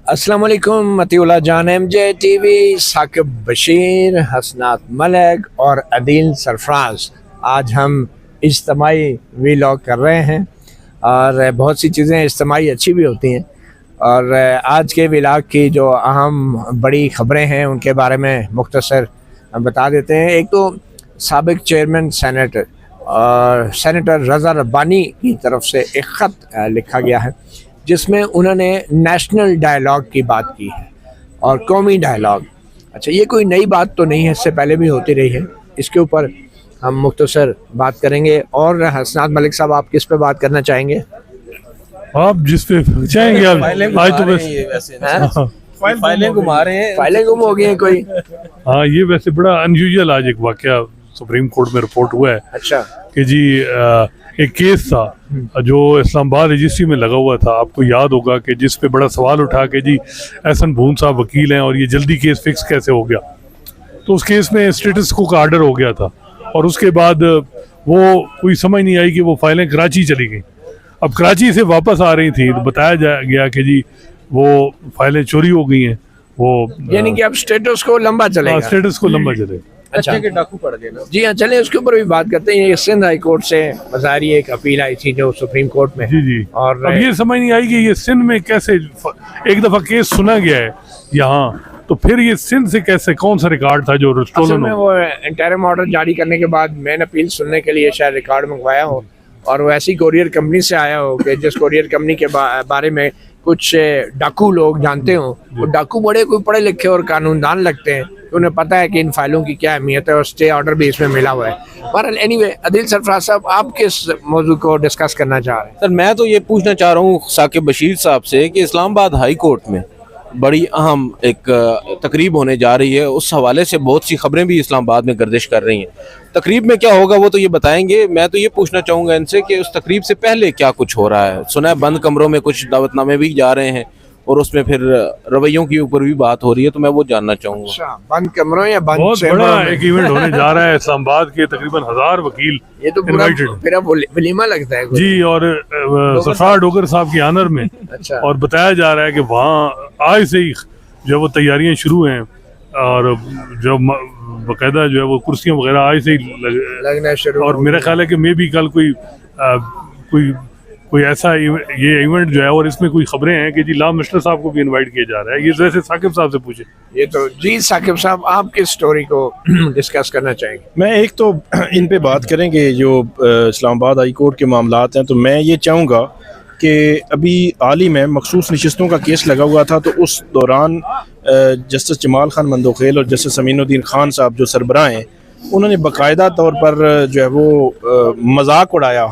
अस्सलाम वालेकुम मतीउल्लाह जान, MJ TV, साकिब बशीर, हसनात मलिक और अदील सरफराज। आज हम इज्तिमाई वीलॉग कर रहे हैं और बहुत सी चीज़ें इज्तिमाई अच्छी भी होती हैं। और आज के वीलॉग की जो अहम बड़ी ख़बरें हैं उनके बारे में मुख्तसर बता देते हैं। एक तो साबिक चेयरमैन सेनेटर रज़ा रब्बानी की तरफ से एक ख़त लिखा गया है जिसमें उन्होंने नेशनल डायलॉग की बात की है और कौमी डायलॉग। अच्छा, ये कोई नई बात तो नहीं है, इससे पहले भी होती रही है। इसके ऊपर हम मुख्तसर बात करेंगे। और हसनात मलिक साहब, आप किस पे बात करना चाहेंगे? आप जिस पे चाहेंगे। आज तो फाइलें घुमा रहे हैं, फाइलें गुम हो गई हैं कोई। हाँ, ये वैसे बड़ा अनयूजुअल आज एक वाकया सुप्रीम कोर्ट में रिपोर्ट हुआ है। अच्छा, कि जी एक केस था जो इस्लामाबाद रजिस्ट्री में लगा हुआ था। आपको याद होगा कि जिस पे बड़ा सवाल उठा के जी एहसन भून साहब वकील हैं और ये जल्दी केस फिक्स कैसे हो गया। तो उस केस में स्टेटस को का आर्डर हो गया था और उसके बाद वो कोई समझ नहीं आई कि वो फाइलें कराची चली गई। अब कराची से वापस आ रही थी तो बताया गया कि जी वो फाइलें चोरी हो गई हैं। वो यानी कि अब स्टेटस को लंबा चलेगा। स्टेटस को लंबा चलेगा। अच्छा, के डाकू पड़ गए ना। जी हाँ, चलें उसके ऊपर भी बात करते हैं। ये सिंध हाई कोर्ट से मज़ारी एक अपील आई थी जो सुप्रीम कोर्ट में। जी जी। और अब ये समझ नहीं आई कि ये सिंध में कैसे एक दफा केस सुना गया है यहाँ, तो फिर ये सिंध से कैसे, कौन सा रिकॉर्ड था जो स्टोलन में वो इंटरिम ऑर्डर जारी करने के बाद मेन अपील सुनने के लिए शायद रिकॉर्ड मंगवाया हो और वो ऐसी कोरियर कंपनी से आया हो कि जिस कोरियर कंपनी के बारे में कुछ डाकू लोग जानते हो। वो डाकू बड़े कोई पढ़े लिखे और कानूनदान लगते हैं, उन्हें पता है कि इन फाइलों की क्या अहमियत है और स्टे ऑर्डर भी इसमें मिला हुआ है। पर एनीवे, अदील सरफराज साहब, आप किस मौजू को डिस्कस करना चाह रहे हैं? सर, मैं तो ये पूछना चाह रहा हूँ साकिब बशीर साहब से कि इस्लामाबाद हाई कोर्ट में बड़ी अहम एक तकरीब होने जा रही है। उस हवाले से बहुत सी खबरें भी इस्लामाबाद में गर्दिश कर रही हैं। तकरीब में क्या होगा वो तो ये बताएंगे। मैं तो ये पूछना चाहूँगा इनसे कि उस तकरीब से पहले क्या कुछ हो रहा है। सुना है बंद कमरों में कुछ दावतनामे भी जा रहे हैं और उसमें फिर रवैयों के ऊपर भी बात हो रही है, तो मैं वो जानना चाहूँगा। अच्छा, बंद कमरों या बंद बहुत बड़ा एक इवेंट होने जा रहा है। इस्लामाबाद के तकरीबन 1000 वकील ये तो पूरा वलीमा लगता है जी। और सफार डोगर साहब के आनर में। अच्छा। और बताया जा रहा है कि वहाँ आज से ही जो वो तैयारियां शुरू हैं और जो बाकायदा जो है वो कुर्सियां वगैरह आज से ही लगना शुरू। और मेरा ख्याल है कि मे भी कल कोई ऐसा ये इवेंट जो है और इसमें कोई खबरें हैं कि जी लॉ मिनिस्टर साहब को भी इनवाइट किया जा रहा है। ये जैसे साकिब साहब से पूछे। ये तो जी साकिब साहब, आप किस स्टोरी को डिस्कस करना चाहेंगे? मैं एक तो इन पे बात करेंगे जो इस्लामाबाद हाई कोर्ट के मामलात हैं। तो मैं ये चाहूँगा कि अभी हाल ही में मखसूस नशिस्तों का केस लगा हुआ था, तो उस दौरान जस्टिस जमाल खान मंदोखेल और जस्टिस अमीनुद्दीन खान साहब जो सरबराह हैं, उन्होंने बाकायदा तौर पर जो है वो मजाक उड़ाया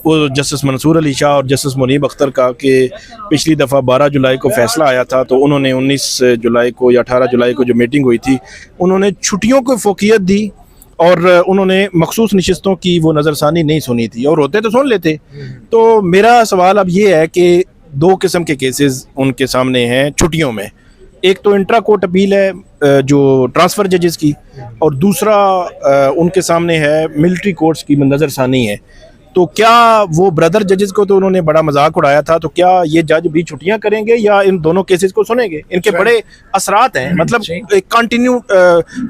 वो जस्टिस मंसूर अली शाह और जस्टिस मुनीब अख्तर का कि पिछली दफ़ा 12 जुलाई को फ़ैसला आया था, तो उन्होंने 19 जुलाई को या 18 जुलाई को जो मीटिंग हुई थी उन्होंने छुट्टियों को फोकियत दी और उन्होंने मखसूस नशिस्तों की वो नज़रसानी नहीं सुनी थी, और होते तो सुन लेते। तो मेरा सवाल अब ये है कि 2 किस्म के केसेस उनके सामने हैं छुट्टियों में। एक तो इंट्रा कोर्ट अपील है जो ट्रांसफ़र जजेस की, और दूसरा उनके सामने है मिलिट्री कोर्ट्स की नज़रसानी है। तो क्या वो ब्रदर जजेस को तो उन्होंने बड़ा मजाक उड़ाया था, तो क्या ये जज भी छुट्टियां करेंगे या इन दोनों केसेस को सुनेंगे? इनके बड़े असरात हैं, मतलब एक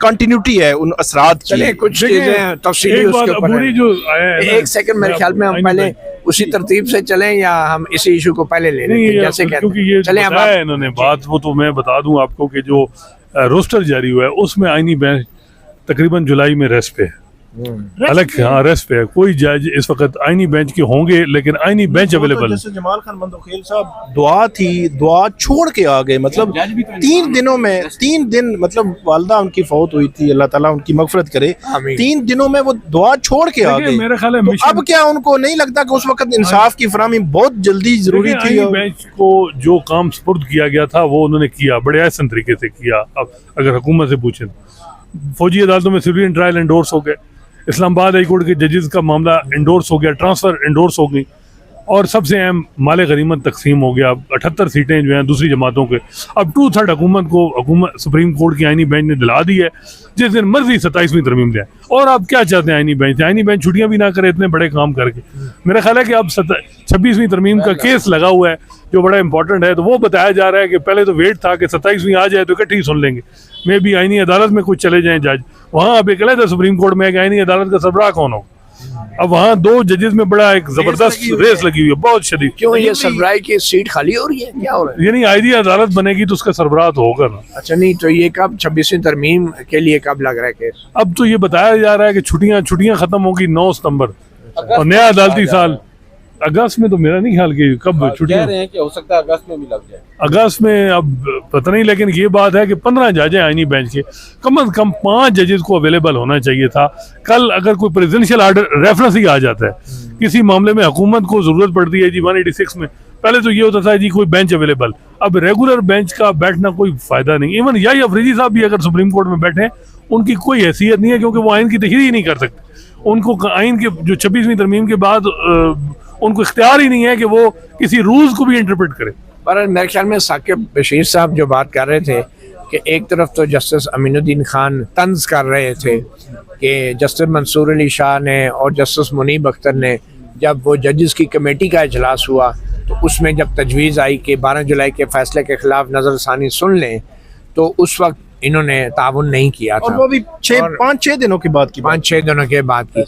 कंटिन्यूटी है उन असरात की। चलिए कुछ चीजें तफसीली उसके ऊपर एक सेकंड मेरे ख्याल में हम पहले उसी तरतीब से चलें या हम इसी इशू को पहले ले लें जैसे क्योंकि चले इन्होंने बात वो तो मैं बता दूं आपको कि जो रोस्टर जारी हुआ है उसमें आईनी बेंच तकरीबन जुलाई में रेस्ट पे है। अलग रेस्ट पे है। कोई जज इस वक्त आईनी बेंच के होंगे लेकिन आईनी बेंच अवेलेबल। जैसे जमाल खान मंदोखेल साहब दुआ थी, दुआ छोड़ के आ गए। मतलब 3 दिनों में 3 दिन, मतलब वालदा उनकी फौत हुई थी, अल्लाह ताला उनकी मगफरत करे। 3 दिनों में वो दुआ छोड़ के आ गए। मेरा ख्याल है तो अब क्या उनको नहीं लगता कि उस वक्त इंसाफ की फराहमी बहुत जल्दी जरूरी थी? बेंच को जो काम सुपुर्द किया गया था वो उन्होंने किया, बड़े आसान तरीके से किया। अब अगर हुकूमत से पूछें, फौजी अदालतों में सिविलियन ट्रायल एंडोर्स हो गए, इस्लामाबाद हाई कोर्ट के जजेस का मामला इंडोर्स हो गया, ट्रांसफर इंडोर्स हो गई। और सबसे अहम माल गनीमत तकसीम हो गया। 78 सीटें जो हैं दूसरी जमातों के, अब 2/3 हुकूमत सुप्रीम कोर्ट की आईनी बेंच ने दिला दी है, जिस दिन मर्जी 27वीं तरमीम जाए। और आप क्या चाहते हैं आईनी बेंच छुट्टियां भी ना करे इतने बड़े काम करके। मेरा ख्याल है कि अब 26वीं तरमीम का केस लगा हुआ है जो बड़ा इंपॉर्टेंट है, तो वो बताया जा रहा है कि पहले तो वेट था कि 27वीं आ जाए तो इकट्ठी सुन लेंगे, मे भी आईनी अदालत में कुछ चले जाएं जज, वहाँ अब एक अलग सुप्रीम कोर्ट में आईनी अदालत का सरबराह कौन हो। अब वहाँ 2 जजेस में बड़ा एक जबरदस्त रेस लगी हुई है, बहुत शदीद। क्यों ये सरबराह की सीट खाली हो रही है, क्या हो रहा है? ये नहीं, आईनी अदालत बनेगी तो उसका सरबराह तो होगा ना। अच्छा, नहीं तो ये कब 26वीं तरमीम के लिए कब लग रहा है केस? अब तो ये बताया जा रहा है कि छुट्टियां खत्म होगी 9 सितंबर और नया अदालती साल अगस्त में। तो मेरा नहीं ख्याल कि कब छुट्टियां कह रहे हैं कि हो सकता है अगस्त में भी लग जाए। अगस्त में अब पता नहीं, लेकिन ये बात है कि 15 जज हैं आईनी बेंच के, कम से कम 5 जजेस को अवेलेबल होना चाहिए था। कल अगर कोई प्रेसिडेंशियल आर्डर रेफरेंस ही आ जाता है किसी मामले में, हुकूमत को जरूरत पड़ती है जी 186 में, पहले तो ये होता था जी कोई बेंच अवेलेबल, अब रेगुलर बेंच का बैठना कोई फायदा नहीं। इवन याही अफरीदी साहब भी अगर सुप्रीम कोर्ट में बैठे उनकी कोई हैसियत नहीं है, क्योंकि वो आइन की तशरीह ही नहीं कर सकते। उनको आइन के जो 26वीं तरमीम के बाद उनको इख्तियार ही नहीं है कि वो किसी रूल्स को भी इंटरप्रेट करे। पर मेरे ख्याल में साकिब बशीर साहब जो बात कर रहे थे कि एक तरफ तो जस्टिस अमीनुद्दीन खान तंज कर रहे थे कि जस्टिस मंसूर अली शाह ने और जस्टिस मुनीब अख्तर ने, जब वो जजेस की कमेटी का इजलास हुआ तो उसमें जब तजवीज़ आई कि 12 जुलाई के फैसले के खिलाफ नज़रसानी सुन लें, तो उस वक्त इन्होंने ताउन नहीं किया था। और वो भी 5-6 दिनों के बाद की 5-6 दिनों के बाद की।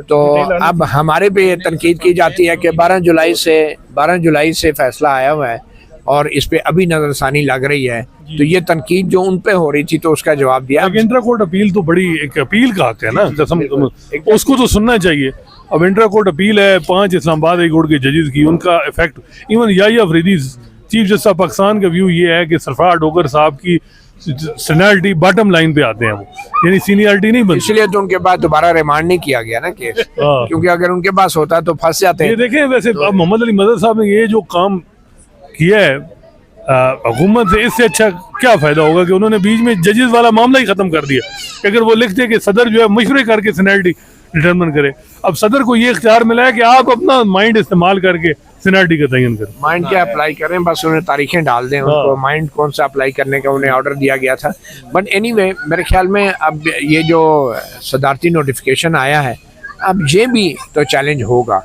तो अब हमारे पे ये तनकीद की जाती है कि 12 जुलाई से फैसला आया हुआ है और इस पे अभी नजरसानी लग रही है, तो ये तनकीद जो उन पे हो रही थी तो उसका जवाब दिया। इंट्रा कोर्ट अपील तो बड़ी एक अपील का हक है ना, उसको तो सुनना चाहिए। अब इंट्रा कोर्ट अपील है 5 इस्लामाबाद हाई कोर्ट के जजेस की, उनका इफेक्ट इवन याही Afridi chief justice of Pakistan का व्यू ये है कि सरफराज डोगर साहब की सीनियरिटी बॉटम लाइन पे आते हैं वो, यानी सीनियरिटी नहीं बनती, इसलिए तो उनके बाद दोबारा रिमांड नहीं किया गया ना केस, क्योंकि अगर उनके पास होता तो फंस जाते। ये देखें वैसे अब मोहम्मद अली मदद साहब ने ये जो काम किया है हुकूमत से, इससे अच्छा क्या फायदा होगा कि उन्होंने बीच में जजेस वाला मामला ही खत्म कर दिया। कि अगर वो लिखते कि सदर जो है मशवरे करके सीनियरिटी डिटरमिन करे, अब सदर को ये इख्तियार मिला है कि आप अपना माइंड इस्तेमाल करके सीनियरिटी का तयन करें। माइंड क्या अप्लाई करें, बस उन्हें तारीखें डाल दें, उनको माइंड कौन सा अप्लाई करने का उन्हें ऑर्डर दिया गया था। बट एनीवे मेरे ख्याल में अब ये जो सदारती नोटिफिकेशन आया है, अब ये भी तो चैलेंज होगा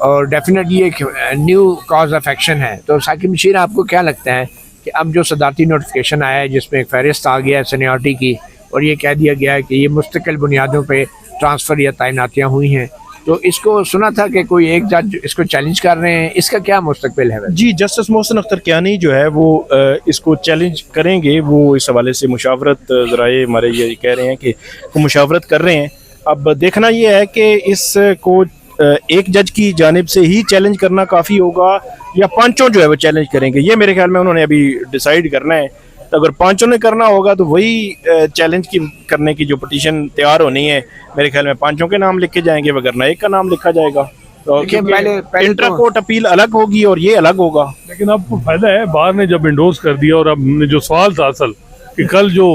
और डेफिनेटली एक न्यू कॉज ऑफ एक्शन है। तो साकिब बशीर, आपको क्या लगता है कि अब जो सदारती नोटिफिकेशन आया है जिसमें एक फहरिस्त आ गया है सीनियरिटी की और ये कह दिया गया है कि ये मुस्तकिल बुनियादों पे ट्रांसफ़र या तैनातियाँ हुई हैं, तो इसको सुना था कि कोई एक जज इसको चैलेंज कर रहे हैं, इसका क्या मुस्तकबिल है? जी, जस्टिस मोहसिन अख्तर कियानी जो है वो इसको चैलेंज करेंगे। वो इस हवाले से मुशावरत ज़राए हमारे ये कह रहे हैं कि वो मुशावरत कर रहे हैं। अब देखना ये है कि इसको एक जज की जानिब से ही चैलेंज करना काफ़ी होगा या पांचों जो है वो चैलेंज करेंगे, ये मेरे ख्याल में उन्होंने अभी डिसाइड करना है। तो अगर पांचों ने करना होगा तो वही चैलेंज करने की जो पिटीशन तैयार होनी है, मेरे ख्याल में पांचों के नाम लिखे जाएंगे, वगरना एक का नाम लिखा जाएगा। तो पहले इंट्रा कोर्ट अपील अलग होगी और ये अलग होगा। लेकिन आपको फायदा है, बार ने जब इंडोर्स कर दिया और अब जो सवाल था असल कि कल जो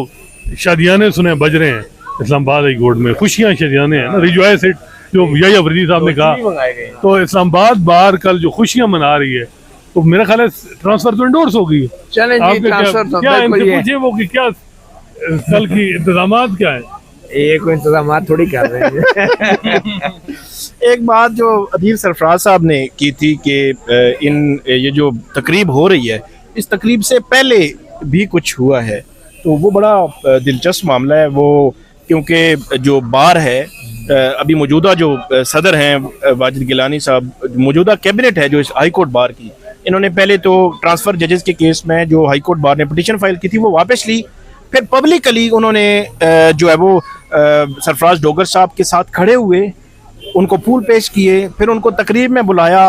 शादियाने सुने बज रहे हैं इस्लामाबाद हाई कोर्ट में, खुशियाँ शादियाने हैं ना, रिजवाय सेठ जो याही अफरीदी साहब ने कहा, तो इस्लामाबाद बार कल जो खुशियाँ मना रही है, तो मेरा ख्याल है ट्रांसफर तो इंडोर्स हो गई। चलें जी, ट्रांसफर तो क्या इनसे पूछे वो कि क्या कल की इंतजामात क्या है? ये कोई इंतजाम थोड़ी कर रहे हैं। एक बात जो अदील सरफराज साहब ने की थी कि ये जो तकरीब हो रही है, इस तकरीब से पहले भी कुछ हुआ है, तो वो बड़ा दिलचस्प मामला है वो, क्योंकि जो बार है अभी मौजूदा जो सदर हैं वाजिद गिलानी साहब, मौजूदा कैबिनेट है जो इस हाई कोर्ट बार की, इन्होंने पहले तो ट्रांसफ़र जजेस के केस में जो हाई कोर्ट बार ने पिटीशन फाइल की थी वो वापस ली, फिर पब्लिकली उन्होंने जो है वो सरफराज डोगर साहब के साथ खड़े हुए, उनको फूल पेश किए, फिर उनको तकरीब में बुलाया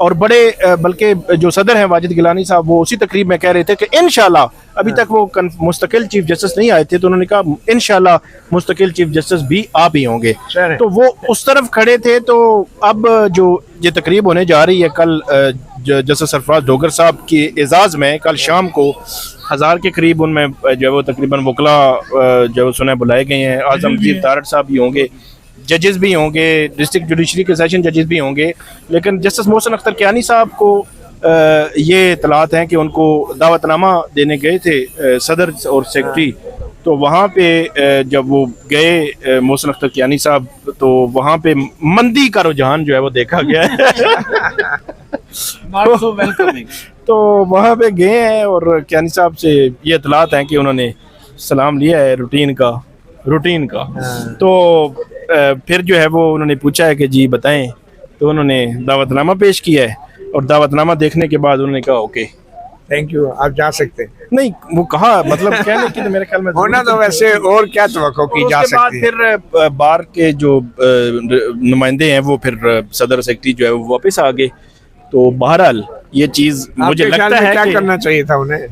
और बड़े बल्कि जो सदर हैं वाजिद गिलानी साहब वो उसी तकरीब में कह रहे थे कि इंशाल्लाह, अभी तक वो मुस्तकिल चीफ जस्टिस नहीं आए थे, तो उन्होंने कहा इंशाल्लाह मुस्तकिल चीफ जस्टिस भी आप ही होंगे, तो वो उस तरफ खड़े थे। तो अब जो ये तकरीब होने जा रही है कल जस्टिस सरफराज डोगर साहब के एजाज़ में, कल शाम को 1000 के करीब उनमें जो वो तकरीबन वकला जो सुने बुलाए गए हैं, आजमगीर तारड़ साहब भी होंगे, जजेस भी होंगे, डिस्ट्रिक्ट जुडिशरी के सेशन जजेस भी होंगे, लेकिन जस्टिस मोहसिन अख्तर कियानी साहब को ये इतलात हैं कि उनको दावतनामा देने गए थे सदर और सेक्रेटरी, तो वहाँ पे जब वो गए मोहसिन अख्तर कियानी साहब, तो वहाँ पे मंदी का रुझान जो है वो देखा गया है। तो वहाँ पे गए हैं और कियानी साहब से ये इतलात हैं कि उन्होंने सलाम लिया है रूटीन का। तो फिर जो है वो उन्होंने पूछा है कि जी बताएं, तो उन्होंने दावतनामा पेश किया है और दावतनामा देखने के बाद उन्होंने कहा ओके थैंक यू, आप जा सकते हैं। नहीं, वो कहा मतलब कहने की तो मेरे ख्याल में होना तो वैसे और क्या तवक्को की जा उसके बाद सकती है। फिर बार के जो नुमाइंदे हैं वो फिर सदर सेक्रेटरी जो है वो वापस आ गए। तो बहरहाल ये चीज मुझे आपके ख्याल लगता में है क्या कि करना चाहिए था उन्हें?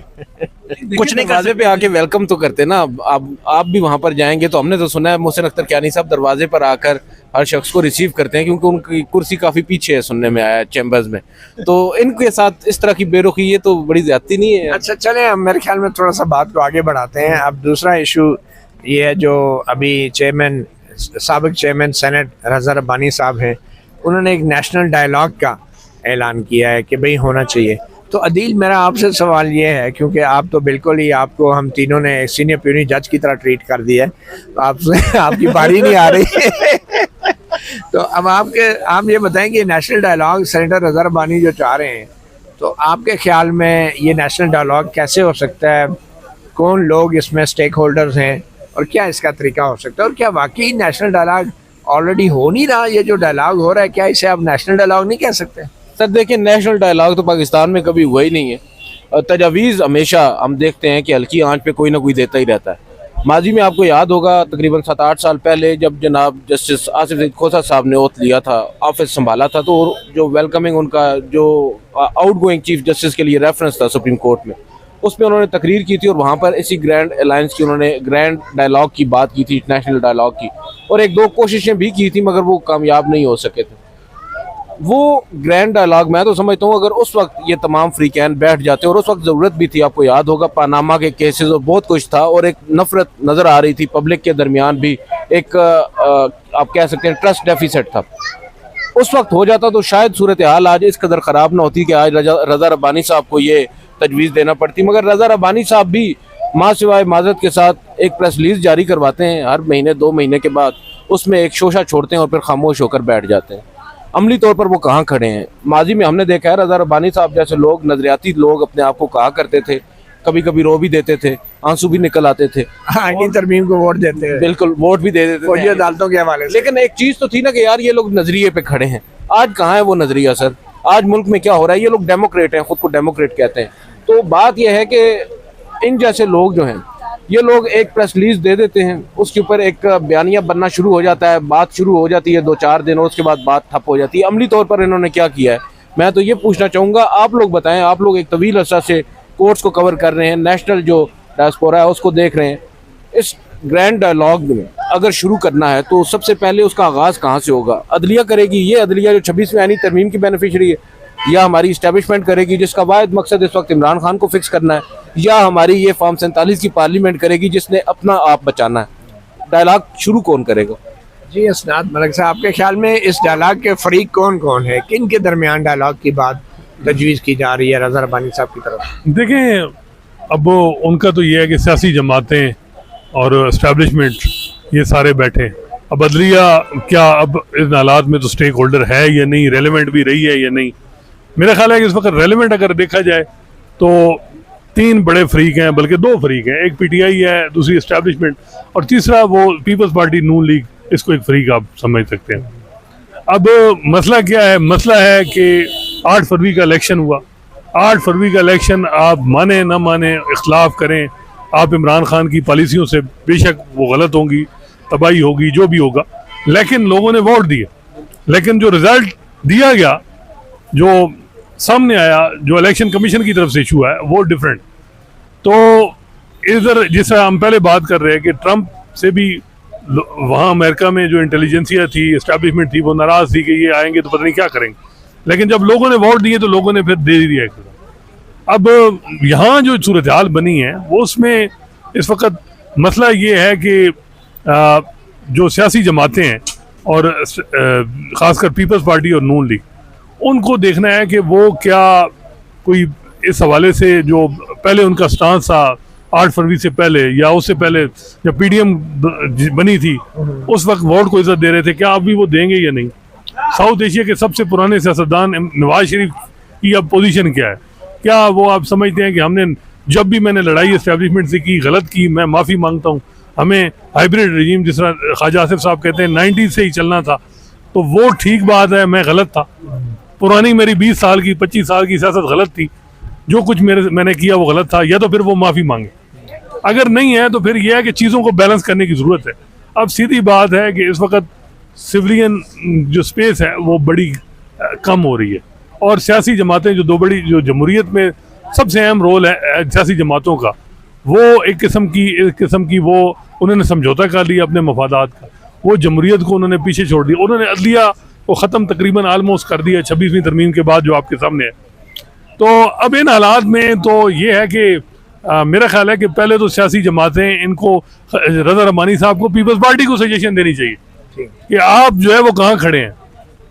कुछ नहीं, दरवाजे पे आके वेलकम तो करते ना। आप भी वहां पर जाएंगे तो हमने तो सुना है मोहसिन अख्तर कियानी साहब दरवाजे पर आकर हर शख्स को रिसीव करते हैं, क्योंकि उनकी कुर्सी काफी पीछे है, सुनने में आया चैम्बर्स में। तो इनके साथ इस तरह की बेरुखी ये तो बड़ी ज्यादती नहीं है? अच्छा चले, हम मेरे ख्याल में थोड़ा सा बात को आगे बढ़ाते हैं। अब दूसरा इशू ये है जो अभी साबिक चेयरमैन सेनेट रज़ा रब्बानी साहब हैं, उन्होंने एक नेशनल डायलॉग का ऐलान किया है कि भाई होना चाहिए। तो अदील, मेरा आपसे सवाल ये है, क्योंकि आप तो बिल्कुल ही, आपको हम तीनों ने सीनियर प्यूनी जज की तरह ट्रीट कर दिया है, तो आपसे आपकी बारी नहीं आ रही है। तो अब आप ये बताएं कि नेशनल डायलॉग सेनेटर रज़ा रब्बानी जो चाह रहे हैं, तो आपके ख्याल में ये नेशनल डायलॉग कैसे हो सकता है? कौन लोग इसमें स्टेक होल्डर्स हैं और क्या इसका तरीका हो सकता है? और क्या वाकई नेशनल डायलॉग ऑलरेडी हो नहीं रहा? ये जो डायलॉग हो रहा है, क्या इसे आप नेशनल डायलॉग नहीं कह सकते? सर देखिए, नेशनल डायलॉग तो पाकिस्तान में कभी हुआ ही नहीं है। तजावीज़ हमेशा हम देखते हैं कि हल्की आंच पे कोई ना कोई देता ही रहता है। माजी में आपको याद होगा तकरीबन 7-8 साल पहले जब जनाब जस्टिस आसिफ ज़ईद खोसा साहब ने ओथ लिया था, ऑफिस संभाला था, तो जो वेलकमिंग उनका जो आउट गोइंग चीफ जस्टिस के लिए रेफरेंस था सुप्रीम कोर्ट में, उसमें उन्होंने तकरीर की थी और वहाँ पर इसी ग्रैंड अलायंस की उन्होंने ग्रैंड डायलॉग की बात की थी, नेशनल डायलॉग की, और 1-2 कोशिशें भी की थी मगर वो कामयाब नहीं हो सके थे। वो ग्रैंड डायलॉग मैं तो समझता हूँ अगर उस वक्त ये तमाम फ्रीकैन बैठ जाते, और उस वक्त ज़रूरत भी थी, आपको याद होगा पनामा के केसेस और बहुत कुछ था, और एक नफरत नज़र आ रही थी पब्लिक के दरमियान भी, एक आप कह सकते हैं ट्रस्ट डेफिसिट था। उस वक्त हो जाता तो शायद सूरत हाल आज इस कदर ख़राब ना होती कि आज रज़ा रब्बानी साहब को ये तजवीज़ देना पड़ती। मगर रज़ा रब्बानी साहब भी माँ सिवाय माजरत के साथ एक प्रेस रिलीज जारी करवाते हैं हर महीने 2 महीने के बाद, उसमें एक शोशा छोड़ते हैं और फिर खामोश होकर बैठ जाते हैं। अमली तौर पर वो कहाँ खड़े हैं? माजी में हमने देखा है रज़ा रब्बानी साहब जैसे लोग, नजरियाती लोग अपने आप को कहा करते थे, कभी कभी रो भी देते थे, आंसू भी निकल आते थे, आईनी तरमीम को वोट देते हैं, बिल्कुल वोट भी दे देते फौजी थे अदालतों के हवाले से। लेकिन एक चीज़ तो थी ना कि यार ये लोग नजरिए पे खड़े हैं। आज कहाँ है वो नजरिया सर? आज मुल्क में क्या हो रहा है? ये लोग डेमोक्रेट हैं, खुद को डेमोक्रेट कहते हैं। तो बात यह है कि इन जैसे लोग जो हैं, ये लोग एक प्रेस रिलीज दे देते हैं, उसके ऊपर एक बयानिया बनना शुरू हो जाता है, बात शुरू हो जाती है 2-4 दिन और उसके बाद बात ठप हो जाती है। अमली तौर पर इन्होंने क्या किया है, मैं तो ये पूछना चाहूँगा, आप लोग बताएं। आप लोग एक तवील अर्सा से कोर्ट्स को कवर कर रहे हैं, नेशनल जो डायस्पोरा है उसको देख रहे हैं। इस ग्रैंड डायलॉग में अगर शुरू करना है तो सबसे पहले उसका आगाज़ कहाँ से होगा? अदलिया करेगी? ये अदलिया जो 26वीं आईनी तरमीम की बेनिफिशरी है, या हमारी इस्टेब्लिशमेंट करेगी जिसका वाहिद मकसद इस वक्त इमरान खान को फिक्स करना है, या हमारी ये फॉर्म 47 की पार्लियामेंट करेगी जिसने अपना आप बचाना है? डायलॉग शुरू कौन करेगा? जी असनाद मलिक साहब, आपके ख्याल में इस डायलॉग के फरीक कौन कौन है? किन के दरमियान डायलॉग की बात तजवीज़ की जा रही है रज़ा रब्बानी साहब की तरफ? देखें, अब उनका तो ये है कि सियासी जमातें और इस्टेब्लिशमेंट ये सारे बैठे। अब अदलिया क्या अब इन हालात में तो स्टेक होल्डर है या नहीं, रेलिवेंट भी रही है या नहीं? मेरा ख्याल है कि इस वक्त रेलिवेंट अगर देखा जाए तो 3 बड़े फरीक हैं, बल्कि 2 फरीक हैं। एक पीटीआई है, दूसरी इस्टेब्लिशमेंट, और तीसरा वो पीपल्स पार्टी नून लीग, इसको एक फरीक आप समझ सकते हैं। अब मसला क्या है? मसला है कि 8 फरवरी का इलेक्शन हुआ। 8 फरवरी का इलेक्शन आप माने ना माने, इख्तलाफ करें आप इमरान खान की पॉलिसियों से, बेशक वो गलत होंगी, तबाही होगी, जो भी होगा, लेकिन लोगों ने वोट दिए। लेकिन जो रिजल्ट दिया गया, जो सामने आया, जो इलेक्शन कमीशन की तरफ से इशू है, वो डिफरेंट। तो इधर जिस तरह हम पहले बात कर रहे हैं कि ट्रंप से भी वहाँ अमेरिका में जो इंटेलिजेंसिया थी, इस्टेब्लिशमेंट थी, वो नाराज़ थी कि ये आएंगे तो पता नहीं क्या करेंगे। लेकिन जब लोगों ने वोट दिए तो लोगों ने फिर दे दिया। अब यहाँ जो सूरत हाल बनी है वो, उसमें इस वक्त मसला ये है कि जो सियासी जमातें हैं और ख़ासकर पीपल्स पार्टी और नून लीग, उनको देखना है कि वो क्या कोई इस हवाले से जो पहले उनका स्टांस था 8 फरवरी से पहले या उससे पहले जब पीडीएम बनी थी उस वक्त वोट को इज्जत दे रहे थे, क्या अभी वो देंगे या नहीं। साउथ एशिया के सबसे पुराने सियासतदान नवाज शरीफ की अब पोजीशन क्या है, क्या वो आप समझते हैं कि हमने जब भी मैंने लड़ाई एस्टेब्लिशमेंट से की गलत की, मैं माफ़ी मांगता हूँ, हमें हाइब्रिड रजीम जिस तरह ख्वाजा आसिफ साहब कहते हैं 90 से ही चलना था, तो वो ठीक बात है, मैं गलत था, पुरानी मेरी 20 साल की 25 साल की सियासत गलत थी, जो कुछ मैंने किया वो गलत था, या तो फिर वो माफ़ी मांगे। अगर नहीं है तो फिर यह है कि चीज़ों को बैलेंस करने की ज़रूरत है। अब सीधी बात है कि इस वक्त सिविलियन जो स्पेस है वो बड़ी कम हो रही है, और सियासी जमातें जो दो बड़ी जो जमहूरियत में सबसे अहम रोल है सियासी जमातों का, वो एक किस्म की वो उन्होंने समझौता कर लिया अपने मफादात का, वो जमहूरियत को उन्होंने पीछे छोड़ दिया, उन्होंने अदलिया को ख़त्म तकरीबन आलमोस्ट कर दिया 26वीं तरमीम के बाद जो आपके सामने है। तो अब इन हालात में तो ये है कि मेरा ख्याल है कि पहले तो सियासी जमातें इनको रज़ा रब्बानी साहब को पीपल्स पार्टी को सजेशन देनी चाहिए कि आप जो है वो कहाँ खड़े हैं।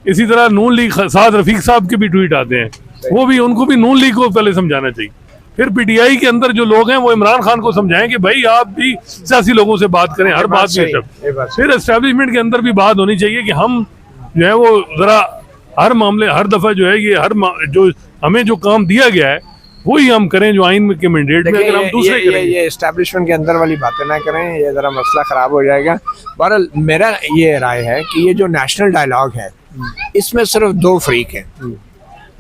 इसी तरह नून लीग साद रफीक साहब के भी ट्वीट आते हैं, वो भी उनको भी नून लीग को पहले समझाना चाहिए। फिर पीटीआई के अंदर जो लोग हैं वो इमरान खान को समझाएं कि भाई आप भी सियासी लोगों से बात करें हर बात में। फिर एस्टेब्लिशमेंट के अंदर भी बात होनी चाहिए कि हम जो है वो ज़रा हर मामले हर दफ़ा जो है ये जो हमें जो काम दिया गया है वही हम करें जो आइन के मैंडेट में, अगर हम दूसरे ये एस्टेब्लिशमेंट के अंदर वाली बातें ना करें, ये ज़रा मसला ख़राब हो जाएगा। बहरहाल मेरा ये राय है कि ये जो नेशनल डायलॉग है इसमें सिर्फ 2 फरीक हैं,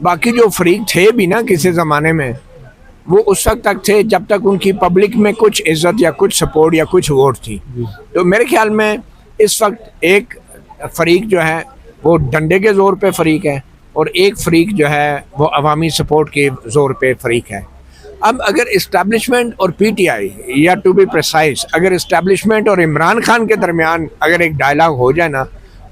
बाकी जो फरीक थे भी ना किसी ज़माने में वो उस वक्त तक थे जब तक उनकी पब्लिक में कुछ इज्जत या कुछ सपोर्ट या कुछ वोट थी। तो मेरे ख्याल में इस वक्त एक फरीक जो है वो डंडे के ज़ोर पे फरीक है और एक फरीक जो है वो अवामी सपोर्ट के ज़ोर पे फरीक है। अब अगर इस्टेब्लिशमेंट और पीटीआई या टू बी प्रिसाइज अगर इस्टेब्लिशमेंट और इमरान खान के दरमियान अगर एक डायलॉग हो जाए ना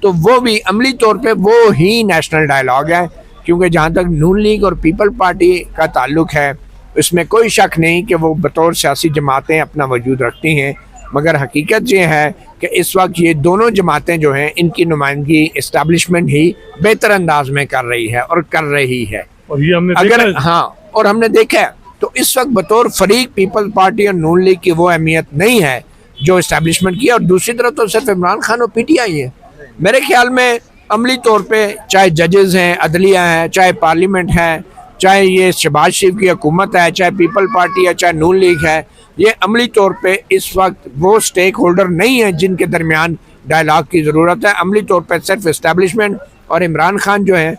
तो वो भी अमली तौर पे वो ही नेशनल डायलॉग है, क्योंकि जहाँ तक नून लीग और पीपल पार्टी का ताल्लुक है उसमें कोई शक नहीं कि वो बतौर सियासी जमातें अपना वजूद रखती हैं, मगर हकीकत ये है कि इस वक्त ये दोनों जमातें जो हैं इनकी नुमाइंदगी इस्टेब्लिशमेंट ही बेहतर अंदाज में कर रही है और कर रही है। और ये हमने अगर और हमने देखा है तो इस वक्त बतौर फरीक पीपल पार्टी और नून लीग की वो अहमियत नहीं है जो इस्टेब्लिशमेंट की है, और दूसरी तरफ तो सिर्फ इमरान खान और पीटीआई है। मेरे ख्याल में अमली तौर पर चाहे जजेस हैं, अदलिया हैं, चाहे पार्लियामेंट है, चाहे ये शहबाज शरीफ की हुकूमत है, चाहे पीपल पार्टी है, चाहे नून लीग है, ये अमली तौर पे इस वक्त वो स्टेक होल्डर नहीं है जिनके दरमियान डायलॉग की ज़रूरत है। अमली तौर पे सिर्फ इस्टेब्लिशमेंट और इमरान खान जो है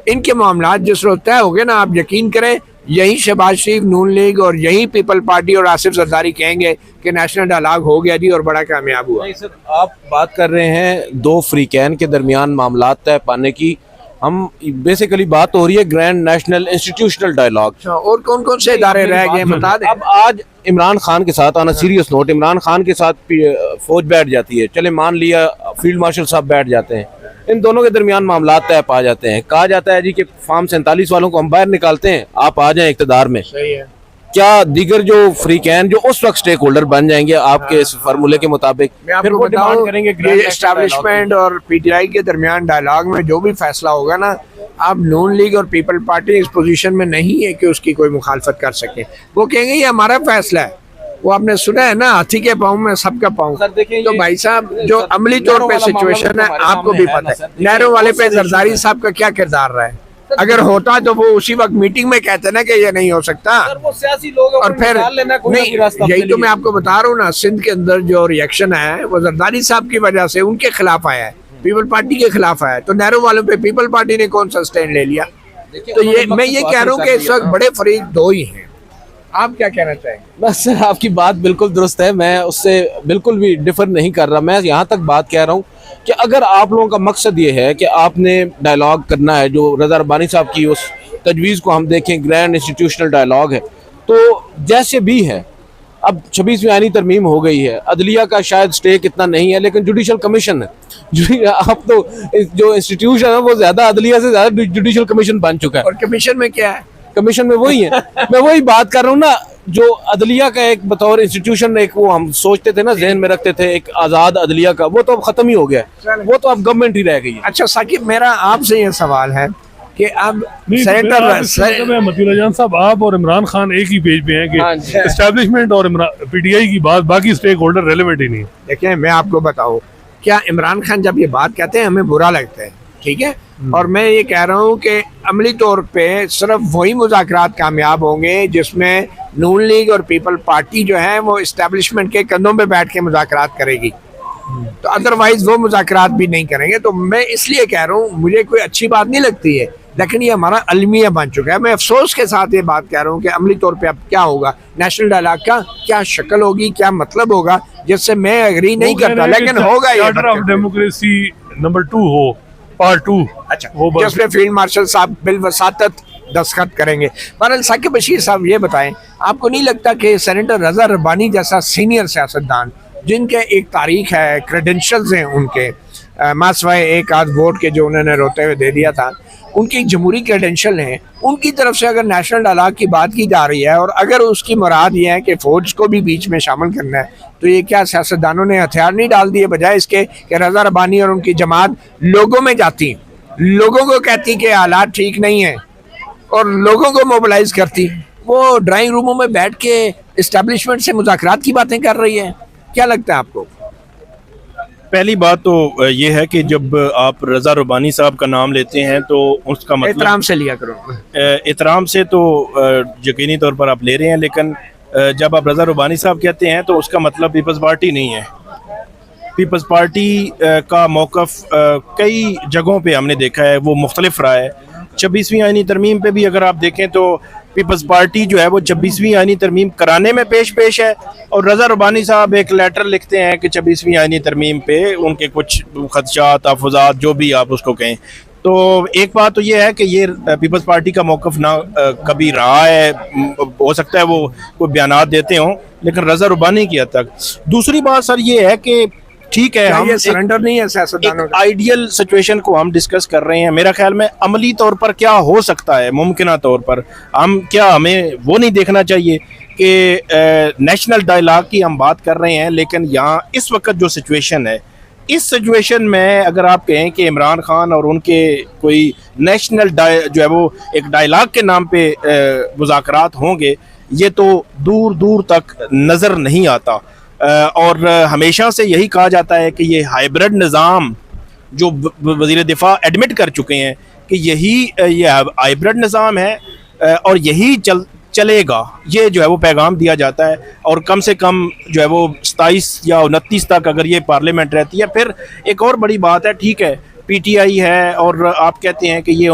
इनके मामलात जिस रोज़ तय हो गए ना, आप यकीन करें यही शहबाज शरीफ, नून लीग और यही पीपल पार्टी और आसिफ जरदारी कहेंगे कि नेशनल डायलॉग हो गया जी और बड़ा कामयाब हुआ। नहीं सर, आप बात कर रहे हैं 2 फ्रीकैन के दरमियान मामलात तय पाने की, हम बेसिकली बात हो रही है ग्रैंड नेशनल इंस्टीट्यूशनल डायलॉग। और कौन कौन से इदारे रह गए बता दें। अब आज इमरान खान के साथ on a serious note Imran Khan के साथ फौज बैठ जाती है, चले मान लिया फील्ड मार्शल साहब बैठ जाते हैं, इन दोनों के दरमियान मामला तय पा जाते हैं, कहा जाता है जी कि फार्म 47 वालों को हम बाहर निकालते हैं, आप आ जाएं इक़्तिदार में। सही है। क्या दीगर जो फ्रीकैन जो उस वक्त स्टेक होल्डर बन जाएंगे आपके इस फार्मूले के मुताबिक, फिर वो डिमांड करेंगे कि एस्टैब्लिशमेंट और पीटीआई के दरमियान डायलॉग में जो भी फैसला होगा ना, अब नून लीग और पीपल पार्टी इस पोजीशन में नहीं है कि उसकी कोई मुखालफत कर सके। वो कहेंगे ये हमारा फैसला है। वो आपने सुना है ना, हाथी के पाँव में सबका पाँव। तो भाई साहब जो अमली तौर पे सिचुएशन है आपको भी पता है, नहरों वाले पे जरदारी साहब का क्या किरदार रहा है। अगर होता तो वो उसी वक्त मीटिंग में कहते ना कि ये नहीं हो सकता। वो सियासी लोग और फिर नहीं, यही तो मैं आपको बता रहा हूँ ना, सिंध के अंदर जो रिएक्शन है वो जरदारी साहब की वजह से उनके खिलाफ आया है, पीपल पार्टी के खिलाफ आया है। तो नहरों वालों पे पीपल पार्टी ने कौन सा स्टैंड ले लिया। तो ये मैं ये कह रहा हूँ कि इस वक्त बड़े फरीक 2 ही हैं। आप क्या कहना चाहेंगे। बस सर आपकी बात बिल्कुल दुरुस्त है, मैं उससे बिल्कुल भी डिफर नहीं कर रहा। मैं यहाँ तक बात कह रहा हूँ कि अगर आप लोगों का मकसद ये है कि आपने डायलॉग करना है, जो रज़ा रब्बानी साहब की उस तजवीज़ को हम देखें ग्रैंड इंस्टीट्यूशनल डायलॉग है, तो जैसे भी है अब 26वीं आईनी तरमीम हो गई है, अदलिया का शायद स्टेक इतना नहीं है, लेकिन जुडिशल कमीशन है आप तो जो इंस्टीट्यूशन है वो ज़्यादा अदलिया से ज़्यादा जुडिशल कमीशन बन चुका है। और कमीशन में क्या है, कमीशन में वही है मैं वही बात कर रहा हूँ ना, जो अदलिया का एक बतौर इंस्टीट्यूशन एक वो हम सोचते थे ना, जहन में रखते थे एक आज़ाद अदलिया का, वो तो अब ख़त्म ही हो गया है, वो तो अब गवर्नमेंट ही रह गई है। अच्छा साकिब, मेरा आपसे ये सवाल है कि अब नहीं, तो सेनेटर मतीउल्लाह जान साहब, आप और इमरान खान एक ही पेज पे हैं हाँ कि जी। एस्टैब्लिशमेंट और पीटीआई की बात, बाकी स्टेक होल्डर रेलेवेंट ही नहीं है। देखिए मैं आपको बताऊं, क्या इमरान खान जब ये बात कहते हैं हमें बुरा लगता है, ठीक है, और मैं ये कह रहा हूँ कि अमली तौर पे सिर्फ वही मुज़ाकरात कामयाब होंगे जिसमें नून लीग और पीपल पार्टी जो है वो इस्टेब्लिशमेंट के कंधों पे बैठ के मुज़ाकरात करेगी, तो अदरवाइज वो मुज़ाकरात भी नहीं करेंगे। तो मैं इसलिए कह रहा हूँ, मुझे कोई अच्छी बात नहीं लगती है, लेकिन ये हमारा अलमिया बन चुका है। मैं अफसोस के साथ ये बात कह रहा हूँ कि अमली तौर पे अब क्या होगा, नेशनल डायलॉग का क्या शक्ल होगी, क्या मतलब होगा, जिससे मैं एग्री नहीं करता, लेकिन होगा ये चार्टर ऑफ डेमोक्रेसी नंबर 2 हो, पार्ट 2। अच्छा, वो बस जिसमें फील्ड मार्शल साहब बिल वसातत दस्तखत करेंगे। बहरहाल साकिब बशीर साहब ये बताएं, आपको नहीं लगता कि सेनेटर रजा रब्बानी जैसा सीनियर सियासतदान जिनके एक तारीख है, क्रेडेंशियल्स हैं उनके, मासवाए एक आध वोट के जो उन्होंने रोते हुए दे दिया था, उनकी जमहूरी क्रेडेंशियल हैं, उनकी तरफ से अगर नेशनल डायलॉग की बात की जा रही है और अगर उसकी मुराद ये है कि फौज को भी बीच में शामिल करना है, तो ये क्या सियासतदानों ने हथियार नहीं डाल दिए, बजाय इसके कि रजा रब्बानी और उनकी जमात लोगों में जाती, लोगों को कहती कि हालात ठीक नहीं है और लोगों को मोबिलाइज करती, वो ड्राइंग रूमों में बैठ के इस्टेब्लिशमेंट से मुज़ाकरात की बातें कर रही है। क्या लगता है आपको? पहली बात तो ये है कि जब आप रज़ा रब्बानी साहब का नाम लेते हैं तो उसका मतलब एहतराम से लिया करो। एहतराम से तो यकीनी तौर पर आप ले रहे हैं, लेकिन जब आप रज़ा रब्बानी साहब कहते हैं तो उसका मतलब पीपल्स पार्टी नहीं है। पीपल्स पार्टी का मौक़िफ़ कई जगहों पे हमने देखा है, वो मुख्तलिफ रहा है। 26वीं आईनी तरमीम पे भी अगर आप देखें तो पीपल्स पार्टी जो है वो 26वीं आईनी तरमीम कराने में पेश है, और रज़ा रब्बानी साहब एक लेटर लिखते हैं कि 26वीं आईनी तरमीम पे उनके कुछ खदशात, तहफ़्फ़ुज़ात, जो भी आप उसको कहें। तो एक बात तो ये है कि ये पीपल्स पार्टी का मौक़िफ़ ना कभी रहा है, हो सकता है वो कोई बयानात देते हों, लेकिन रज़ा रब्बानी की हद तक। दूसरी बात सर ये है कि ठीक है, हम सरेंडर नहीं है सियासतदानों एक का। आइडियल सिचुएशन को हम डिस्कस कर रहे हैं। मेरा ख्याल में अमली तौर पर क्या हो सकता है, मुमकिन तौर पर हमें वो नहीं देखना चाहिए कि नेशनल डायलॉग की हम बात कर रहे हैं, लेकिन यहाँ इस वक्त जो सिचुएशन है, इस सिचुएशन में अगर आप कहें कि इमरान खान और उनके कोई नेशनल जो है वो एक डायलॉग के नाम पे मुज़ाकरात होंगे, ये तो दूर दूर तक नज़र नहीं आता। और हमेशा से यही कहा जाता है कि ये हाइब्रिड निज़ाम जो वज़ीर दिफा एडमिट कर चुके हैं कि ये हाइब्रिड निज़ाम है और यही चलेगा, ये जो है वो पैगाम दिया जाता है। और कम से कम जो है वो 27 या 29 तक अगर ये पार्लियामेंट रहती है। फिर एक और बड़ी बात है, ठीक है पीटीआई है और आप कहते हैं कि ये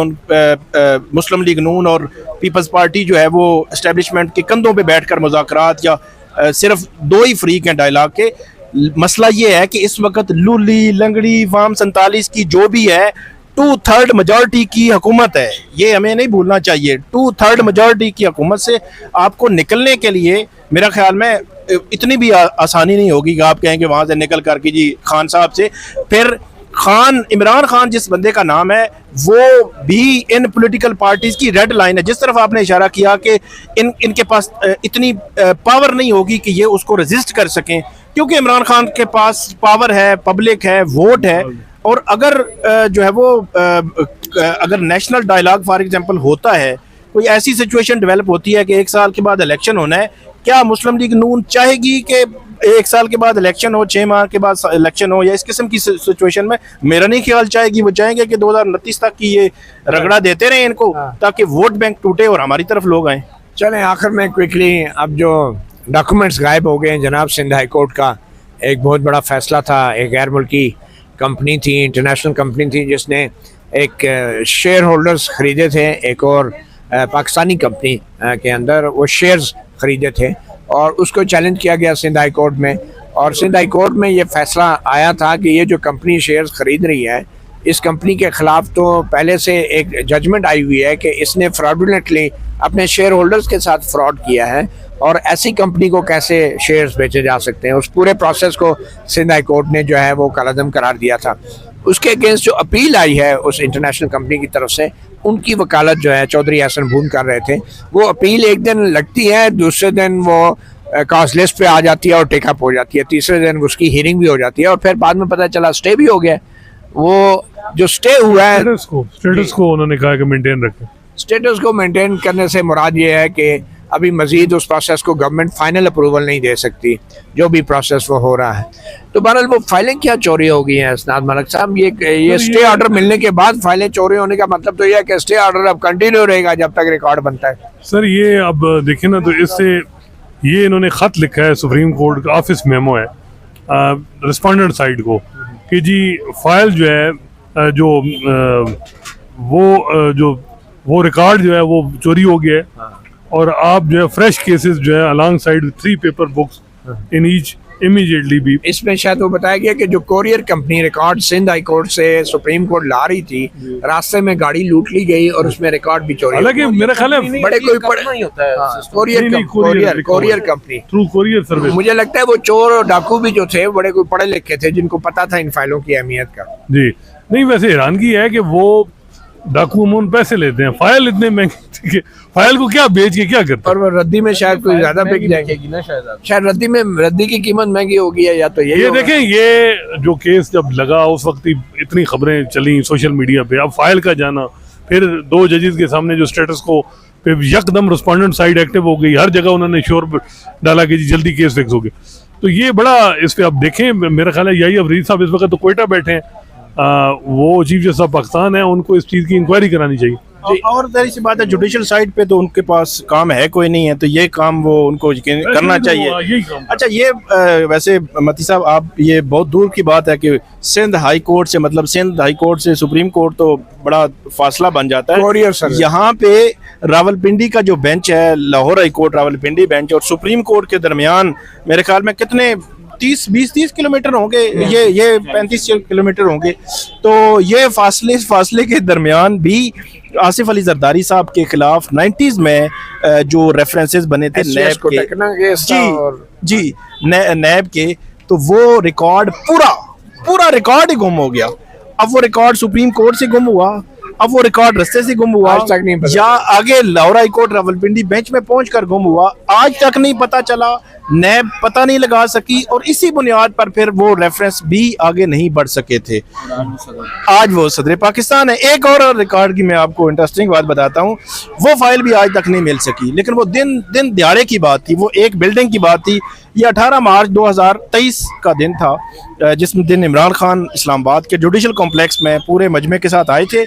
मुस्लिम लीग नून और पीपल्स पार्टी जो है वो इस्टेब्लिशमेंट के कंधों पे बैठकर मुज़ाकरात या सिर्फ दो ही फ्रीक हैं डायलॉग के। मसला ये है कि इस वक्त लूली लंगड़ी फार्म 47 की जो भी है 2/3 मेजॉरिटी की हुकूमत है, ये हमें नहीं भूलना चाहिए। 2/3 मेजॉरिटी की हुकूमत से आपको निकलने के लिए मेरा ख्याल में इतनी भी आसानी नहीं होगी कि आप कहेंगे वहाँ से निकल कर जी खान साहब से। फिर इमरान खान जिस बंदे का नाम है वो भी इन पॉलिटिकल पार्टीज की रेड लाइन है। जिस तरफ आपने इशारा किया कि इनके पास इतनी पावर नहीं होगी कि ये उसको रेजिस्ट कर सकें, क्योंकि इमरान खान के पास पावर है, पब्लिक है, वोट है। और अगर जो है वो अगर नेशनल डायलॉग फॉर एग्जांपल होता है, कोई ऐसी सिचुएशन डेवलप होती है कि 1 साल के बाद इलेक्शन होना है, क्या मुस्लिम लीग नून चाहेगी कि 1 साल के बाद इलेक्शन हो, 6 माह के बाद इलेक्शन हो, या इस किस्म की सिचुएशन में मेरा नहीं ख्याल चाहेगी। वो चाहेंगे कि 2029 तक की ये रगड़ा देते रहे इनको, ताकि वोट बैंक टूटे और हमारी तरफ लोग आए। चलें आखिर में क्विकली, अब जो डॉक्यूमेंट्स गायब हो गए हैं, जनाब सिंध हाई कोर्ट का एक बहुत बड़ा फैसला था। एक गैर मुल्की कंपनी थी, इंटरनेशनल कंपनी थी, जिसने एक शेयर होल्डर्स ख़रीदे थे एक और पाकिस्तानी कंपनी के अंदर वो शेयर्स ख़रीदे थे, और उसको चैलेंज किया गया सिंध हाई कोर्ट में। और सिंध हाई कोर्ट में ये फैसला आया था कि ये जो कंपनी शेयर्स ख़रीद रही है, इस कंपनी के ख़िलाफ़ तो पहले से एक जजमेंट आई हुई है कि इसने फ्रॉडुलेंटली अपने शेयर होल्डर्स के साथ फ्रॉड किया है, और ऐसी कंपनी को कैसे शेयर्स बेचे जा सकते हैं। उस पूरे प्रोसेस को सिंध हाई कोर्ट ने जो है वो कलअदम करार दिया था। उसके अगेंस्ट जो अपील आई है उस इंटरनेशनल कंपनी की तरफ से, उनकी वकालत जो है चौधरी हसन भून कर रहे थे। वो अपील एक दिन लगती है, दूसरे दिन वो कास्ट लिस्ट पे आ जाती है और टेकअप हो जाती है, तीसरे दिन उसकी हियरिंग भी हो जाती है और फिर बाद में पता चला स्टे भी हो गया। वो जो स्टे हुआ है, स्टेटस को उन्होंने कहा कि मेंटेन रखें। स्टेटस को मेंटेन करने से मुराद ये है कि अभी मजीद उस प्रोसेस को गवर्नमेंट फाइनल अप्रूवल नहीं दे सकती, जो भी प्रोसेस वो हो रहा है। तो बहरहाल वो फाइलें क्या चोरी हो गई हैं हसनात मलिक साहब? ये स्टे ऑर्डर मिलने के बाद फाइलें चोरी होने का मतलब तो यह है कि स्टे ऑर्डर अब कंटिन्यू रहेगा जब तक रिकॉर्ड बनता है। सर ये अब देखें ना, तो इससे ये इन्होंने ख़त लिखा है, सुप्रीम कोर्ट का ऑफिस मेमो है रिस्पोंडेंट साइड को कि जी फाइल जो है वो रिकॉर्ड जो है वो चोरी हो गया है और आप जो है फ्रेश केसेस जो है alongside 3 paper books in each immediately भी। इसमें शायद वो बताया गया कि जो courier company record Sindh high court से सुप्रीम कोर्ट ला रही थी, रास्ते में गाड़ी लूट ली गई और उसमें रिकॉर्ड भी चोरी। हालांकि मेरा ख्याल है बड़े कोई नहीं होता है courier company through courier service. मुझे लगता है वो चोर और डाकू भी जो थे बड़े कोई पढ़े लिखे थे जिनको पता था इन फाइलों की अहमियत का। जी नहीं, वैसे हैरानगी है कि वो डाकू अमून पैसे लेते हैं, फाइल इतने महंगे, फाइल को क्या बेच के क्या करते हैं? और वो रद्दी में शायद कोई ज्यादा बिक जाएगी ना, शायद रद्दी की कीमत महंगी होगी है या तो ये देखें, ये जो केस जब लगा उस वक्त ही इतनी खबरें चली सोशल मीडिया पे, अब फाइल का जाना, फिर 2 जजेस के सामने जो स्टेटस को पे यकदम रिस्पोंडेंट साइड एक्टिव हो गई, हर जगह उन्होंने शोर डाला कि जी जल्दी केस फिक्स हो गया। तो ये बड़ा इस पे अब देखें, मेरा ख्याल है यही अफरीद साहब इस वक्त तो कोयटा बैठे हैं, वो चीफ जस्टिस ऑफ पाकिस्तान है, उनको इस चीज़ की इंक्वायरी करानी चाहिए। और जाहिर सी बात है जुडिशल साइड पे तो उनके पास काम है कोई नहीं है, तो ये काम वो उनको करना चाहिए। अच्छा, ये वैसे मती साहब, आप ये बहुत दूर की बात है कि सिंध हाई कोर्ट से, मतलब सिंध हाई कोर्ट से सुप्रीम कोर्ट तो बड़ा फासला बन जाता है। यहाँ पे रावलपिंडी का जो बेंच है, Lahore high court Rawalpindi bench और सुप्रीम कोर्ट के दरमियान मेरे ख्याल में कितने 20-30 किलोमीटर होंगे, ये 35 किलोमीटर होंगे। तो ये फासले के दरमियान भी आसिफ अली जरदारी साहब के खिलाफ 90s में जो रेफरेंसेस बने थे नैब के, नैब के, तो वो रिकॉर्ड पूरा रिकॉर्ड ही गुम हो गया। अब वो रिकॉर्ड सुप्रीम कोर्ट से गुम हुआ, अब वो रिकॉर्ड रस्ते से गुम हुआ, आज तक नहीं पता, या आगे Lahore high court Rawalpindi bench में पहुंचकर गुम हुआ, आज तक नहीं पता चला, नैब पता नहीं लगा सकी और इसी बुनियाद पर फिर वो रेफरेंस भी आगे नहीं बढ़ सके थे। आज वो सदर पाकिस्तान है। एक और रिकॉर्ड की मैं आपको इंटरेस्टिंग बात बताता हूँ, वो फाइल भी आज तक नहीं मिल सकी, लेकिन वो दिन दिहाड़े की बात थी, वो एक बिल्डिंग की बात थी। ये 18 मार्च 2023 का दिन था, जिस दिन इमरान खान इस्लामाबाद के जुडिशल कॉम्प्लेक्स में पूरे मजमे के साथ आए थे।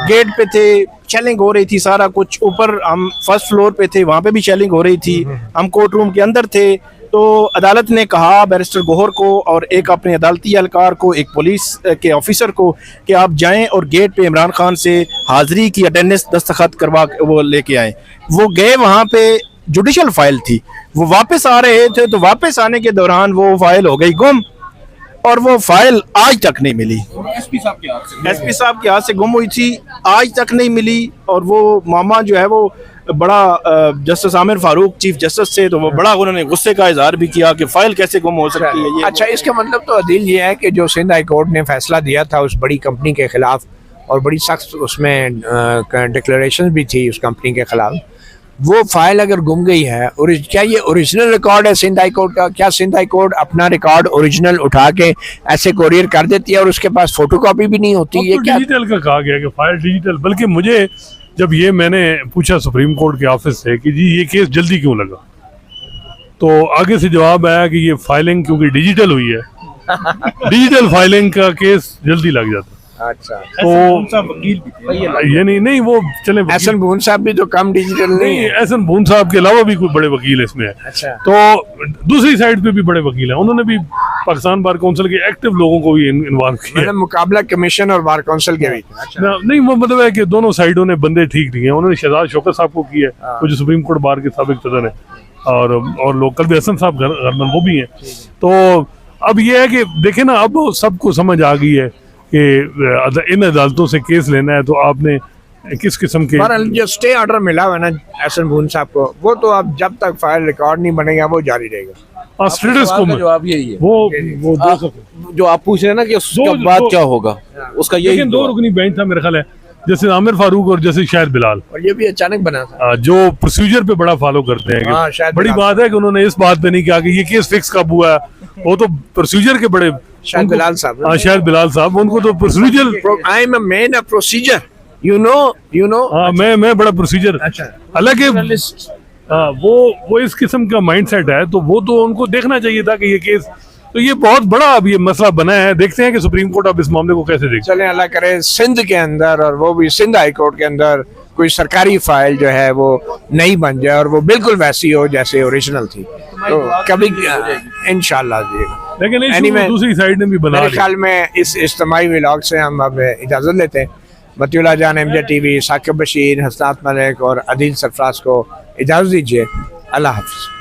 गेट पे थे, शेलिंग हो रही थी, सारा कुछ ऊपर, हम फर्स्ट फ्लोर पे थे, वहाँ पे भी शेलिंग हो रही थी, हम कोर्ट रूम के अंदर थे। तो अदालत ने कहा बैरिस्टर गोहर को और एक अपने अदालती एहलकार को, एक पुलिस के ऑफिसर को, कि आप जाएं और गेट पे इमरान खान से हाजिरी की अटेंडेंस दस्तखत करवा वो लेके आए। वो गए, वहाँ पे जुडिशल फाइल थी, वो वापस आ रहे थे, तो वापस आने के दौरान वो फाइल हो गई गुम और वो फाइल आज तक नहीं मिली। एसपी साहब के हाथ से गुम हुई थी, आज तक नहीं मिली। और वो मामा जो है वो बड़ा justice Aamir Farooq chief justice से, तो वो बड़ा उन्होंने गुस्से का इजहार भी किया कि फाइल कैसे गुम हो सकती है। अच्छा, इसका मतलब तो अदील ये है कि जो सिंध हाई कोर्ट ने फैसला दिया था उस बड़ी कंपनी के खिलाफ, और बड़ी सख्त उसमें डिक्लेरेशन भी थी उस कंपनी के खिलाफ, वो फाइल अगर गुम गई है, और क्या ये ओरिजिनल रिकॉर्ड है सिंध हाई कोर्ट का? क्या सिंध हाई कोर्ट अपना रिकॉर्ड ओरिजिनल उठा के ऐसे कोरियर कर देती है और उसके पास फोटोकॉपी भी नहीं होती? ये तो क्या डिजिटल का कहा गया कि फाइल डिजिटल, बल्कि मुझे जब ये मैंने पूछा सुप्रीम कोर्ट के ऑफिस से कि जी ये केस जल्दी क्यों लगा, तो आगे से जवाब आया कि ये फाइलिंग क्योंकि डिजिटल हुई है, डिजिटल फाइलिंग का केस जल्दी लग जाता। अच्छा, तो वकील भी ये नहीं वो चले, एहसन भून साहब भी तो कम डिजिटल नहीं है। एहसन भून साहब के अलावा भी कोई बड़े वकील इसमें है। अच्छा, तो दूसरी साइड पे भी बड़े वकील हैं, उन्होंने भी पाकिस्तान बार काउंसिल के एक्टिव लोगों को भी इन्वॉल्व किया, मतलब मुकाबला कमीशन और बार काउंसिल के भी। नहीं, वो मतलब है कि दोनों साइडों ने बंदे ठीक नहीं है। उन्होंने शहजाद शौकत साहब को किया, वो जो सुप्रीम कोर्ट बार के साबिक सदर है, और लोकल भी हसन साहब गरमन वो भी हैं। तो अब ये है कि देखे ना, अब सबको समझ आ गई है कि इन अदालतों से केस लेना है तो आपने किस किस्म के, जो स्टे ऑर्डर मिला हुआ है ना एहसन भून साहब को, वो तो अब जब तक फाइल रिकॉर्ड नहीं बनेगा वो जारी रहेगा। स्टेटस को जवाब यही है, वो जो आप पूछ रहे हैं ना कि उसके बाद क्या होगा, उसका यही 2 रुकनी बेंच था मेरे ख्याल है, जैसे आमिर फारूक और जैसे शाहिद बिलाल, और ये भी अचानक बना था। जो प्रोसीजर पे बड़ा फॉलो करते हैं हाँ, कि शाहिद बड़ी बिलाल। बात है कि उन्होंने इस बात पे नहीं कहा कि ये केस फिक्स कब हुआ है, वो तो प्रोसीजर के बड़े शाहिद बिलाल साहब। हाँ शाहिद बिलाल साहब, उनको तो procedure, I am a man of procedure, you know. हाँ मैं बड़ा प्रोसीजर, अच्छा। हालांकि वो इस किस्म का माइंडसेट है, तो वो तो उनको देखना चाहिए था कि ये केस, तो ये बहुत बड़ा अब ये मसला बना है। देखते हैं कि सुप्रीम कोर्ट अब इस मामले को कैसे देखते चले, अल्लाह करे सिंध के अंदर, और वो भी सिंध हाई कोर्ट के अंदर कोई सरकारी फाइल जो है वो नहीं बन जाए और वो बिल्कुल वैसी हो जैसे ओरिजिनल थी, तो कभी इंशाल्लाह जी। हैं। लेकिन इशू Anyway, दूसरी साइड ने भी बना मेरे लिया। ख्याल में इस इज्तिमाई व्लॉग से हम अब इजाज़त लेते हैं। मतीउल्लाह जान MJ TV, साकिब बशीर, हसनात मलिक और अदील सरफराज को इजाज़त दीजिए। अल्लाह हाफ़िज़।